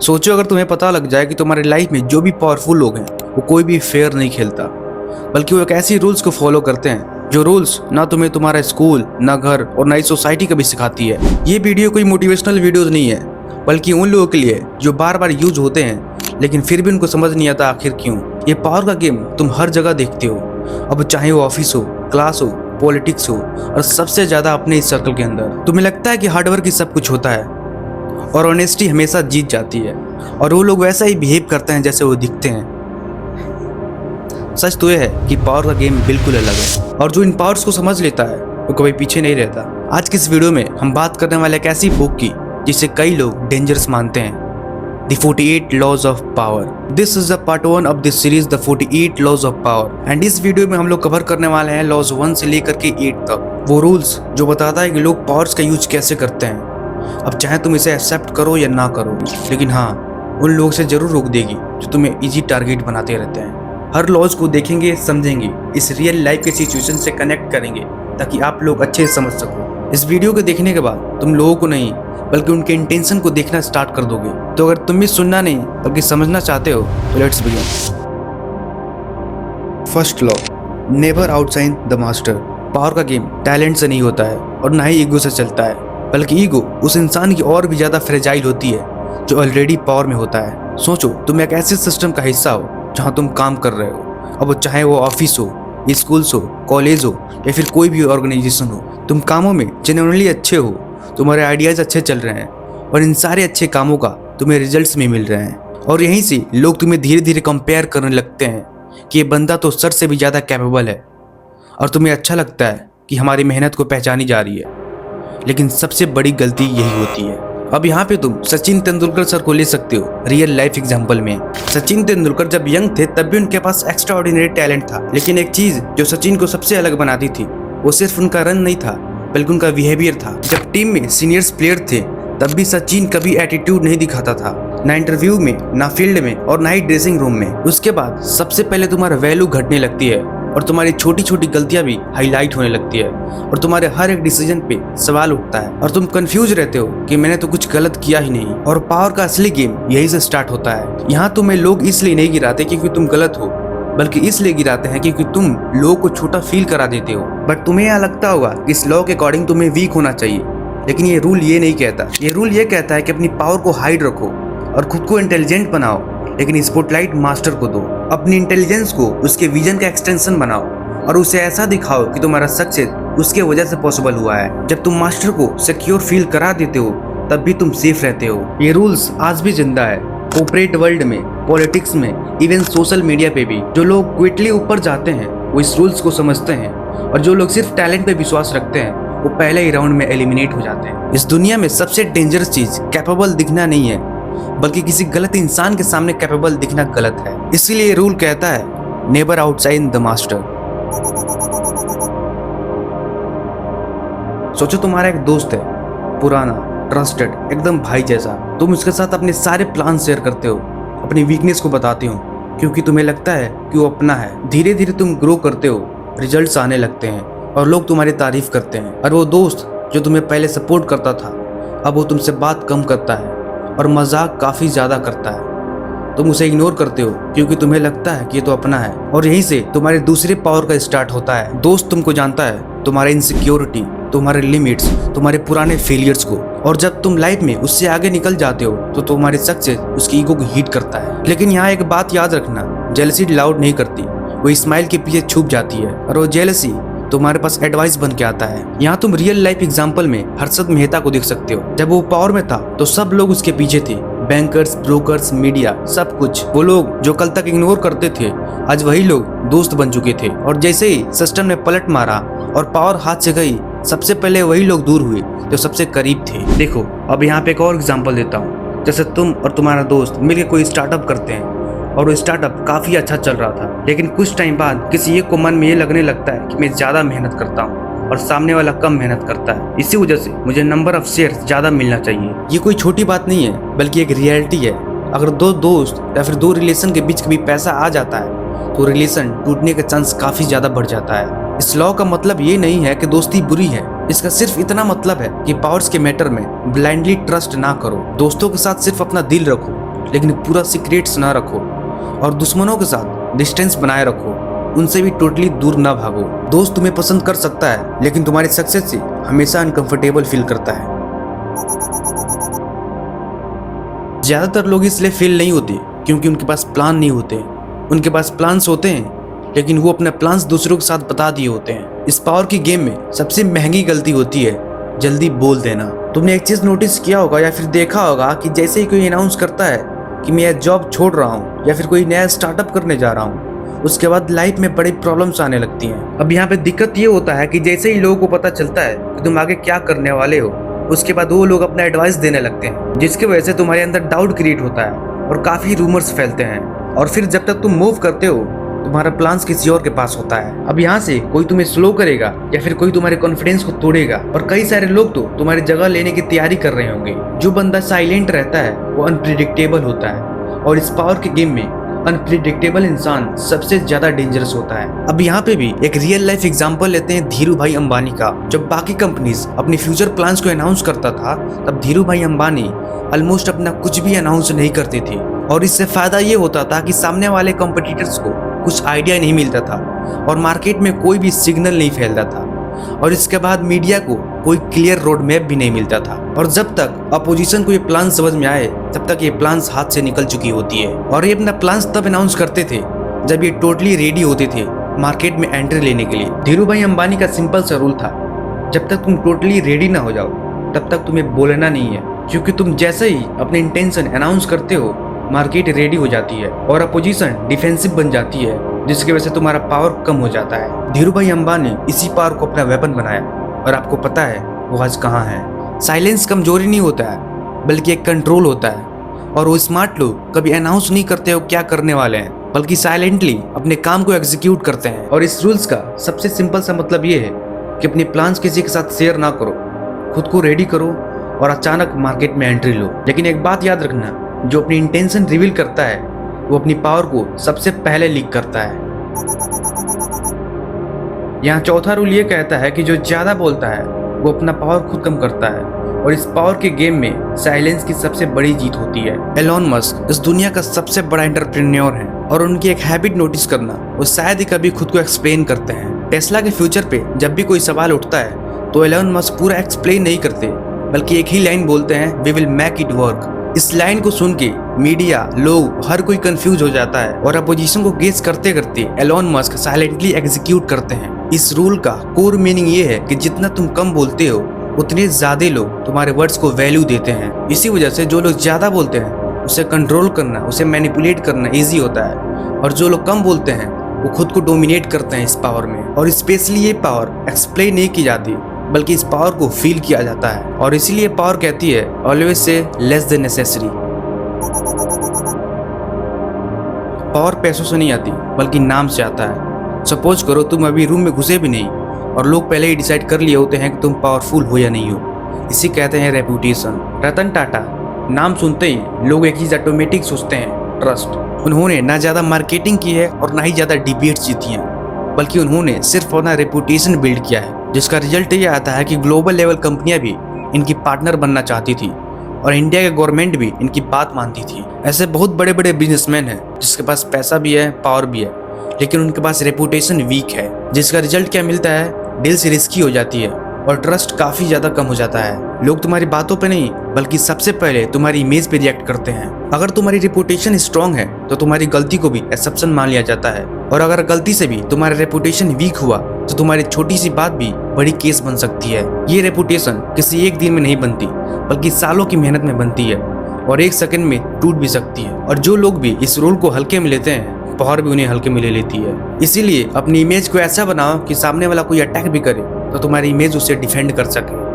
सोचो अगर तुम्हें पता लग जाए कि तुम्हारी लाइफ में जो भी पावरफुल लोग हैं वो कोई भी फेयर नहीं खेलता, बल्कि वो एक ऐसी रूल्स को फॉलो करते हैं जो रूल्स ना तुम्हें तुम्हारा स्कूल, ना घर और ना ही सोसाइटी कभी सिखाती है। ये वीडियो कोई मोटिवेशनल वीडियोज नहीं है, बल्कि उन लोगों के लिए जो बार बार यूज होते हैं लेकिन फिर भी उनको समझ नहीं आता आखिर क्यों। ये पावर का गेम तुम हर जगह देखते हो, अब चाहे वो ऑफिस हो, क्लास हो, पॉलिटिक्स हो और सबसे ज्यादा अपने इस सर्कल के अंदर। तुम्हें लगता है कि हार्डवर्क ही सब कुछ होता है और ऑनेस्टी हमेशा जीत जाती है, और वो लोग वैसा ही बिहेव करते हैं जैसे वो दिखते हैं। सच तो यह है कि पावर का गेम बिल्कुल अलग है, और जो इन पावर्स को समझ लेता है वो कभी पीछे नहीं रहता। आज की इस वीडियो में हम बात करने वाले एक ऐसी बुक की जिसे कई लोग डेंजरस मानते हैं, The 48 Laws of Power। This is the part 1 of this series, The 48 Laws of Power। And इस वीडियो में हम लोग कवर करने वाले हैं लॉज 1 से लेकर के 8 तक, वो रूल्स जो बताता है कि लोग पावर्स का यूज कैसे करते हैं। अब चाहे तुम इसे एक्सेप्ट करो या ना करो, लेकिन हाँ, उन लोगों से जरूर रोक देगी जो तुम्हें इजी टारगेट बनाते रहते हैं। हर लॉज को देखेंगे, समझेंगे, इस रियल लाइफ के सिचुएशन से कनेक्ट करेंगे ताकि आप लोग अच्छे से समझ सको। इस वीडियो को देखने के बाद तुम लोगों को नहीं बल्कि उनके इंटेंशन को देखना स्टार्ट कर दोगे। तो अगर तुम भी सुनना नहीं बल्कि समझना चाहते हो तो let's begin. First law, never outshine the master. Power का गेम टैलेंट से नहीं होता है और ना ही ईगो से चलता है, बल्कि ईगो उस इंसान की और भी ज्यादा फ्रेजाइल होती है जो ऑलरेडी पावर में होता है। सोचो तुम एक ऐसे सिस्टम का हिस्सा हो जहाँ तुम काम कर रहे हो, अब वो चाहे वो ऑफिस हो, स्कूल्स हो, कॉलेज हो या फिर कोई भी ऑर्गेनाइजेशन हो। तुम कामों में जेन्युइनली अच्छे हो, तुम्हारे आइडियाज अच्छे चल रहे हैं और इन सारे अच्छे कामों का तुम्हें रिजल्ट्स में मिल रहे हैं, और यहीं से लोग तुम्हें धीरे धीरे कंपेयर करने लगते हैं कि ये बंदा तो सर से भी ज़्यादा कैपेबल है, और तुम्हें अच्छा लगता है कि हमारी मेहनत को पहचानी जा रही है। लेकिन सबसे बड़ी गलती यही होती है। अब यहाँ पे तुम सचिन तेंदुलकर सर को ले सकते हो रियल लाइफ एग्जाम्पल में। सचिन तेंदुलकर जब यंग थे तब भी उनके पास एक्स्ट्रा ऑर्डिनरी टैलेंट था, लेकिन एक चीज जो सचिन को सबसे अलग बनाती थी वो सिर्फ उनका रन नहीं था बल्कि उनका बिहेवियर था। जब टीम में सीनियर्स प्लेयर थे तब भी सचिन कभी एटीट्यूड नहीं दिखाता था, ना इंटरव्यू में, ना फील्ड में और ना ही ड्रेसिंग रूम में। उसके बाद सबसे पहले तुम्हारा वैल्यू घटने लगती है और तुम्हारी छोटी छोटी गलतियां भी हाईलाइट होने लगती है, और तुम्हारे हर एक डिसीजन पे सवाल उठता है और तुम कंफ्यूज रहते हो कि मैंने तो कुछ गलत किया ही नहीं। और पावर का असली गेम यही से स्टार्ट होता है। यहाँ तुम्हें लोग इसलिए नहीं गिराते क्योंकि तुम गलत हो, बल्कि इसलिए गिराते हैं क्योंकि तुम लोगों को छोटा फील करा देते हो। बट तुम्हें यहाँ लगता होगा कि इस लॉ के अकॉर्डिंग तुम्हें वीक होना चाहिए, लेकिन ये रूल ये नहीं कहता। ये रूल ये कहता है कि अपनी पावर को हाइड रखो और खुद को इंटेलिजेंट बनाओ, लेकिन स्पॉटलाइट मास्टर को दो। अपनी इंटेलिजेंस को उसके विजन का एक्सटेंशन बनाओ और उसे ऐसा दिखाओ कि तुम्हारा सक्सेस उसके वजह से पॉसिबल हुआ है। जब तुम मास्टर को सिक्योर फील करा देते हो तब भी तुम सेफ रहते हो। ये रूल्स आज भी जिंदा है, कॉर्पोरेट वर्ल्ड में, पॉलिटिक्स में, इवन सोशल मीडिया पे भी। जो लोग क्विकली ऊपर जाते हैं वो इस रूल्स को समझते हैं, और जो लोग सिर्फ टैलेंट पे विश्वास रखते हैं वो पहले ही राउंड में एलिमिनेट हो जाते हैं। इस दुनिया में सबसे डेंजरस चीज कैपेबल दिखना नहीं है, बल्कि किसी गलत इंसान के सामने कैपेबल दिखना गलत है। इसीलिए रूल कहता है नेवर आउटशाइन द मास्टर। सोचो तुम्हारा एक दोस्त है, पुराना, ट्रस्टेड, एकदम भाई जैसा। तुम उसके साथ अपने सारे प्लान शेयर करते हो, अपनी वीकनेस को बताते हो क्योंकि तुम्हें लगता है कि वो अपना है। धीरे धीरे तुम ग्रो करते हो, रिजल्ट्स आने लगते हैं और लोग तुम्हारी तारीफ करते हैं। और वो दोस्त जो तुम्हें पहले सपोर्ट करता था अब वो तुमसे बात कम करता है और मजाक काफी ज्यादा करता है। तुम उसे इग्नोर करते हो क्योंकि तुम्हें लगता है कि ये तो अपना है, और यहीं से तुम्हारे दूसरे पावर का स्टार्ट होता है। दोस्त तुमको जानता है, तुम्हारे इनसिक्योरिटी, तुम्हारे लिमिट्स, तुम्हारे पुराने फेलियर्स को, और जब तुम लाइफ में उससे आगे निकल जाते हो तो तुम्हारी सक्सेस उसकी ईगो को हीट करता है। लेकिन यहाँ एक बात याद रखना, जेलसी लाउड नहीं करती, वो स्माइल के पीछे छुप जाती है, और वो जेलसी तुम्हारे पास एडवाइस बन के आता है। यहाँ तुम रियल लाइफ एग्जाम्पल में हर्षद मेहता को देख सकते हो। जब वो पावर में था तो सब लोग उसके पीछे थे, बैंकर्स, ब्रोकर्स, मीडिया, सब कुछ। वो लोग जो कल तक इग्नोर करते थे आज वही लोग दोस्त बन चुके थे, और जैसे ही सिस्टम ने पलट मारा और पावर हाथ से गई, सबसे पहले वही लोग दूर हुए जो सबसे करीब थे। देखो अब यहाँ पे एक और एग्जाम्पल देता हूँ। जैसे तुम और तुम्हारा दोस्त मिलकर कोई स्टार्टअप करते हैं और वो स्टार्टअप काफी अच्छा चल रहा था, लेकिन कुछ टाइम बाद किसी एक को मन में ये लगने लगता है कि मैं ज्यादा मेहनत करता हूँ और सामने वाला कम मेहनत करता है, इसी वजह से मुझे नंबर ऑफ शेयर्स ज्यादा मिलना चाहिए। ये कोई छोटी बात नहीं है बल्कि एक रियलिटी है। अगर दो दोस्त या फिर दो रिलेशन के बीच कभी पैसा आ जाता है तो रिलेशन टूटने का चांस काफी ज्यादा बढ़ जाता है। इस लॉ का मतलब ये नहीं है कि दोस्ती बुरी है, इसका सिर्फ इतना मतलब है कि पावर्स के मैटर में ब्लाइंडली ट्रस्ट ना करो। दोस्तों के साथ सिर्फ अपना दिल रखो लेकिन पूरा सीक्रेट्स ना रखो और दुश्मनों के साथ डिस्टेंस बनाए रखो, उनसे भी टोटली दूर ना भागो। दोस्त तुम्हें पसंद कर सकता है लेकिन तुम्हारी सक्सेस से हमेशा अनकंफर्टेबल फील करता है। ज्यादातर लोग इसलिए फेल नहीं होते क्योंकि उनके पास प्लान नहीं होते। उनके पास प्लान्स होते हैं लेकिन वो अपने प्लान्स दूसरों के साथ बता दिए होते हैं। इस पावर की गेम में सबसे महंगी गलती होती है जल्दी बोल देना। तुमने एक चीज नोटिस किया होगा या फिर देखा होगा कि जैसे ही कोई अनाउंस करता है कि मैं यह जॉब छोड़ रहा हूँ या फिर कोई नया स्टार्टअप करने जा रहा हूँ, उसके बाद लाइफ में बड़ी प्रॉब्लम्स आने लगती हैं। अब यहाँ पे दिक्कत ये होता है कि जैसे ही लोगों को पता चलता है कि तुम आगे क्या करने वाले हो, उसके बाद वो लोग अपना एडवाइस देने लगते हैं, जिसकी वजह से तुम्हारे अंदर डाउट क्रिएट होता है और काफी रूमर्स फैलते हैं। और फिर जब तक तुम मूव करते हो तुम्हारा प्लान्स किसी और के पास होता है। अब यहाँ से कोई तुम्हें स्लो करेगा या फिर कोई तुम्हारे कॉन्फिडेंस को तोड़ेगा, और कई सारे लोग तो तुम्हारी जगह लेने की तैयारी कर रहे होंगे। जो बंदा साइलेंट रहता है वो अनप्रिडिक्टेबल होता है, और इस पावर के गेम में अनप्रिडिक्टेबल इंसान सबसे ज्यादा डेंजरस होता है। अब यहाँ पे भी एक रियल लाइफ एग्जांपल लेते हैं धीरू भाई अंबानी का। जब बाकी कंपनीज अपने फ्यूचर प्लान्स को अनाउंस करता था, तब धीरू भाई अंबानी ऑलमोस्ट अपना कुछ भी अनाउंस नहीं करते थे, और इससे फायदा ये होता था कि सामने वाले कॉम्पिटिटर्स को कुछ आइडिया नहीं मिलता था और मार्केट में कोई भी सिग्नल नहीं फैलता था, और इसके बाद मीडिया को कोई क्लियर रोड मैप भी नहीं मिलता था। और जब तक अपोजिशन को ये प्लान समझ में आए तब तक ये प्लान्स हाथ से निकल चुकी होती है। और ये अपना प्लान्स तब अनाउंस करते थे जब ये टोटली रेडी होते थे मार्केट में एंट्री लेने के लिए। धीरू भाई अंबानी का सिंपल सा रूल था, जब तक तुम टोटली रेडी ना हो जाओ तब तक तुम्हें बोलना नहीं है, क्योंकि तुम जैसे ही अपने इंटेंशन अनाउंस करते हो मार्केट रेडी हो जाती है और अपोजिशन डिफेंसिव बन जाती है, जिसकी वजह से तुम्हारा पावर कम हो जाता है। धीरू भाई अंबानी इसी पावर को अपना वेपन बनाया, और आपको पता है वो आज कहाँ है। साइलेंस कमजोरी नहीं होता है बल्कि एक कंट्रोल होता है, और वो स्मार्ट लोग कभी अनाउंस नहीं करते हो क्या करने वाले हैं, बल्कि साइलेंटली अपने काम को एग्जीक्यूट करते हैं। और इस रूल्स का सबसे सिंपल सा मतलब ये है कि अपने प्लान्स किसी के साथ शेयर ना करो, खुद को रेडी करो और अचानक मार्केट में एंट्री लो। लेकिन एक बात याद रखना, जो अपनी इंटेंशन रिवील करता है वो अपनी पावर को सबसे पहले लीक करता है। यहाँ चौथा रूल ये कहता है कि जो ज्यादा बोलता है वो अपना पावर खुद कम करता है, और इस पावर के गेम में साइलेंस की सबसे बड़ी जीत होती है। एलोन मस्क इस दुनिया का सबसे बड़ा एंटरप्रेन्योर है, और उनकी एक हैबिट नोटिस करना, वो शायद ही कभी खुद को एक्सप्लेन करते हैं। टेस्ला के फ्यूचर पे जब भी कोई सवाल उठता है तो एलोन मस्क पूरा एक्सप्लेन नहीं करते, बल्कि एक ही लाइन बोलते हैं, we will make it work. इस लाइन को सुन के मीडिया, लोग, हर कोई कंफ्यूज हो जाता है, और अपोजिशन को गेस करते करते एलोन मस्क साइलेंटली एग्जीक्यूट करते हैं। इस रूल का कोर मीनिंग ये है कि जितना तुम कम बोलते हो उतने ज्यादा लोग तुम्हारे वर्ड्स को वैल्यू देते हैं। इसी वजह से जो लोग ज्यादा बोलते हैं उसे कंट्रोल करना, उसे मैनिपुलेट करना इजी होता है, और जो लोग कम बोलते हैं वो खुद को डोमिनेट करते हैं इस पावर में। और स्पेशली ये पावर एक्सप्लेन नहीं की जाती बल्कि इस पावर को फील किया जाता है, और इसीलिए पावर कहती है always say less than necessary. Power पैसों से नहीं आती बल्कि नाम से आता है। सपोज करो तुम अभी रूम में घुसे भी नहीं और लोग पहले ही डिसाइड कर लिए होते हैं कि तुम पावरफुल हो या नहीं हो। इसी कहते हैं रेपुटेशन। रतन टाटा नाम सुनते ही लोग एक चीज ऑटोमेटिक सोचते हैं, ट्रस्ट। उन्होंने ना ज्यादा मार्केटिंग की है और ना ही ज्यादा डिबेट्स जीती हैं, बल्कि उन्होंने सिर्फ अपना रेपुटेशन बिल्ड किया है, जिसका रिजल्ट ये आता है कि ग्लोबल लेवल कंपनियां भी इनकी पार्टनर बनना चाहती थी, और इंडिया के गवर्नमेंट भी इनकी बात मानती थी। ऐसे बहुत बड़े बड़े बिजनेसमैन हैं जिसके पास पैसा भी है, पावर भी है, लेकिन उनके पास रेपुटेशन वीक है, जिसका रिजल्ट क्या मिलता है, डील्स रिस्की हो जाती है और ट्रस्ट काफी ज्यादा कम हो जाता है। लोग तुम्हारी बातों पे नहीं बल्कि सबसे पहले तुम्हारी इमेज पे रिएक्ट करते हैं। अगर तुम्हारी रेपुटेशन स्ट्रांग है तो तुम्हारी गलती को भी एक्सेप्शन मान लिया जाता है, और अगर गलती से भी तुम्हारा रेपुटेशन वीक हुआ तो तुम्हारी छोटी सी बात भी बड़ी केस बन सकती है। ये रेपुटेशन किसी एक दिन में नहीं बनती बल्कि सालों की मेहनत में बनती है, और एक सेकंड में टूट भी सकती है। और जो लोग भी इस रोल को हल्के में लेते हैं पावर भी उन्हें हल्के में ले लेती है। इसीलिए अपनी इमेज को ऐसा बनाओ कि सामने वाला कोई अटैक भी करे तो तुम्हारी इमेज उसे डिफेंड कर सके।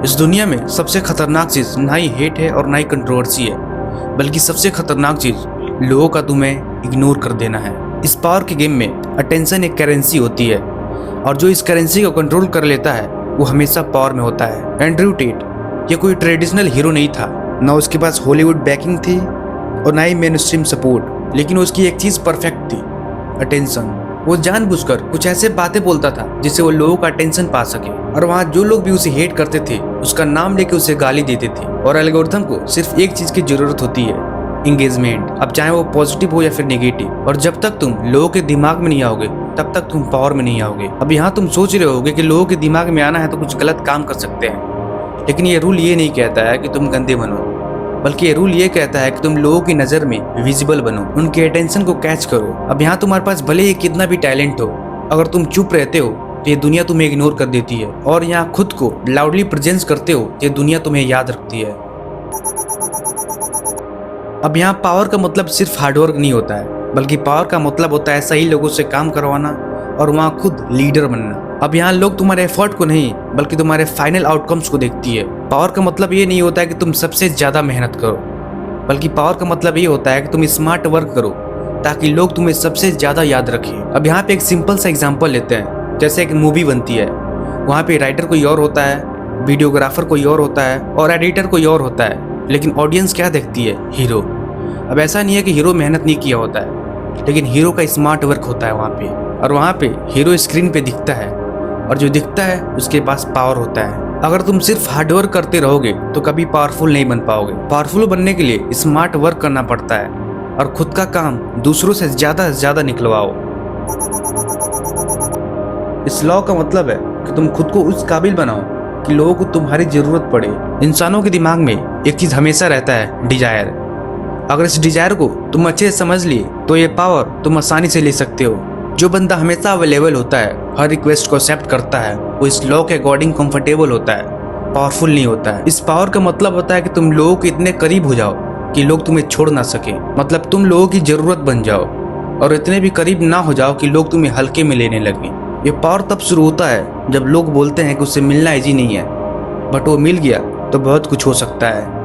इस दुनिया में सबसे खतरनाक चीज ना ही हेट है और ना ही कंट्रोवर्सी है, बल्कि सबसे खतरनाक चीज लोगों का तुम्हें इग्नोर कर देना है। इस पावर के गेम में अटेंशन एक करेंसी होती है, और जो इस करेंसी को कंट्रोल कर लेता है वो हमेशा पावर में होता है। एंड्रयू टेट ये कोई ट्रेडिशनल हीरो नहीं था, ना उसके पास हॉलीवुड बैकिंग थी और ना ही मेन स्ट्रीम सपोर्ट, लेकिन उसकी एक चीज परफेक्ट थी, अटेंशन। वो जानबूझकर कुछ ऐसे बातें बोलता था जिससे वो लोगों का अटेंशन पा सके, और वहाँ जो लोग भी उसे हेट करते थे उसका नाम लेके उसे गाली देते थे, और एल्गोरिथम को सिर्फ एक चीज की जरूरत होती है, एंगेजमेंट। अब चाहे वो पॉजिटिव हो या फिर नेगेटिव। और जब तक तुम लोगों के दिमाग में नहीं आओगे तब तक तुम पावर में नहीं आओगे। अब यहाँ तुम सोच रहे होगे कि लोगों के दिमाग में आना है तो कुछ गलत काम कर सकते हैं, लेकिन ये रूल ये नहीं कहता है कि तुम गंदे बनो, बल्कि ये रूल ये कहता है कि तुम लोगों की नज़र में विजिबल बनो, उनके अटेंशन को कैच करो। अब यहाँ तुम्हारे पास भले ही कितना भी टैलेंट हो, अगर तुम चुप रहते हो तो ये दुनिया तुम्हें इग्नोर कर देती है, और यहाँ खुद को लाउडली प्रेजेंस करते हो तो ये दुनिया तुम्हें याद रखती है। अब यहाँ पावर का मतलब सिर्फ हार्डवर्क नहीं होता है, बल्कि पावर का मतलब होता है सही लोगों से काम करवाना और वहाँ खुद लीडर बनना। अब यहाँ लोग तुम्हारे एफर्ट को नहीं बल्कि तुम्हारे फाइनल आउटकम्स को देखती है। पावर का मतलब ये नहीं होता है कि तुम सबसे ज्यादा मेहनत करो, बल्कि पावर का मतलब ये होता है कि तुम स्मार्ट वर्क करो ताकि लोग तुम्हें सबसे ज्यादा याद रखें। अब यहाँ पे एक सिंपल सा एग्जांपल लेते हैं। जैसे एक मूवी बनती है, वहाँ पे राइटर कोई और होता है, वीडियोग्राफर कोई और होता है और एडिटर कोई और होता है, लेकिन ऑडियंस क्या देखती है? हीरो। अब ऐसा नहीं है कि हीरो मेहनत नहीं किया होता है, लेकिन हीरो का स्मार्ट वर्क होता है वहाँ पे, और वहाँ पे हीरो स्क्रीन पे दिखता है, और जो दिखता है उसके पास पावर होता है। अगर तुम सिर्फ हार्डवर्क करते रहोगे तो कभी पावरफुल नहीं बन पाओगे। पावरफुल बनने के लिए स्मार्ट वर्क करना पड़ता है और खुद का काम दूसरों से ज्यादा निकलवाओ। इस लॉ का मतलब है कि तुम खुद को उस काबिल बनाओ कि लोगों को तुम्हारी जरूरत पड़े। इंसानों के दिमाग में एक चीज हमेशा रहता है, डिजायर। अगर इस डिजायर को तुम अच्छे से समझ लिए तो ये पावर तुम आसानी से ले सकते हो। जो बंदा हमेशा अवेलेबल होता है, हर रिक्वेस्ट को एक्सेप्ट करता है, वो इस लॉ के अकॉर्डिंग कंफर्टेबल होता है, पावरफुल नहीं होता है। इस पावर का मतलब होता है कि तुम लोगों के इतने करीब हो जाओ कि लोग तुम्हें छोड़ ना सके। मतलब तुम लोगों की जरूरत बन जाओ और इतने भी करीब ना हो जाओ कि लोग तुम्हें हल्के में लेने लगे। ये पावर तब शुरू होता है जब लोग बोलते हैं कि उससे मिलना इजी नहीं है, बट वो मिल गया तो बहुत कुछ हो सकता है।